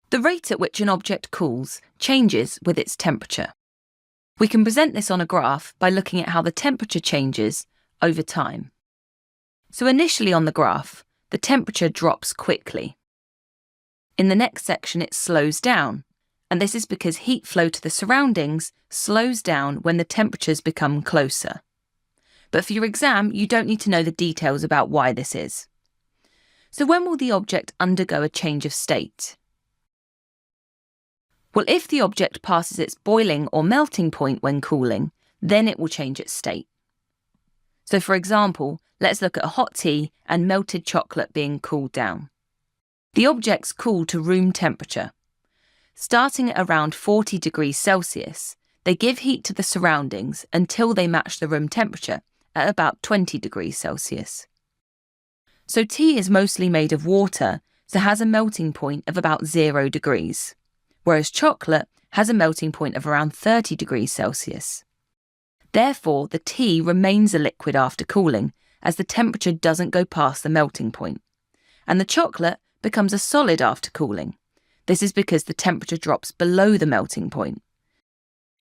The rate at which an object cools changes with its temperature. We can present this on a graph by looking at how the temperature changes over time. So initially on the graph, the temperature drops quickly. In the next section, it slows down, and this is because heat flow to the surroundings slows down when the temperatures become closer. But for your exam, you don't need to know the details about why this is. So when will the object undergo a change of state? Well, if the object passes its boiling or melting point when cooling, then it will change its state. So for example, let's look at a hot tea and melted chocolate being cooled down. The objects cool to room temperature. Starting at around 40 degrees Celsius, they give heat to the surroundings until they match the room temperature at about 20 degrees Celsius. So tea is mostly made of water, so has a melting point of about 0 degrees, whereas chocolate has a melting point of around 30 degrees Celsius. Therefore, the tea remains a liquid after cooling, as the temperature doesn't go past the melting point, and the chocolate becomes a solid after cooling. This is because the temperature drops below the melting point.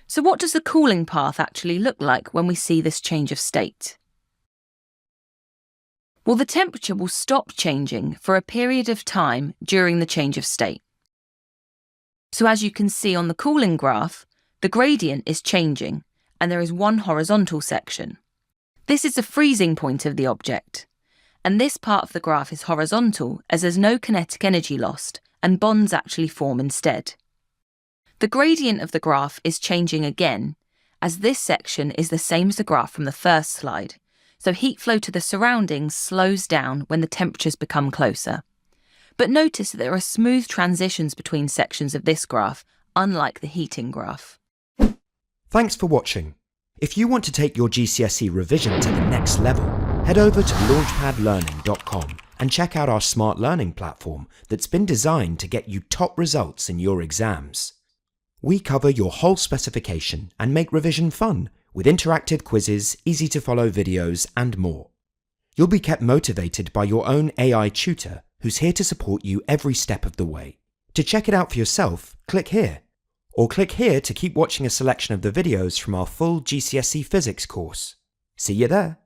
So what does the cooling path actually look like when we see this change of state? Well, the temperature will stop changing for a period of time during the change of state. So as you can see on the cooling graph, the gradient is changing, and there is one horizontal section. This is the freezing point of the object, and this part of the graph is horizontal as there's no kinetic energy lost, and bonds actually form instead. The gradient of the graph is changing again, as this section is the same as the graph from the first slide, so heat flow to the surroundings slows down when the temperatures become closer. But notice that there are smooth transitions between sections of this graph, unlike the heating graph. Thanks for watching. If you want to take your GCSE revision to the next level, head over to launchpadlearning.com and check out our smart learning platform that's been designed to get you top results in your exams. We cover your whole specification and make revision fun with interactive quizzes, easy-to-follow videos, and more. You'll be kept motivated by your own AI tutor who's here to support you every step of the way. To check it out for yourself, click here. Or click here to keep watching a selection of the videos from our full GCSE Physics course. See you there!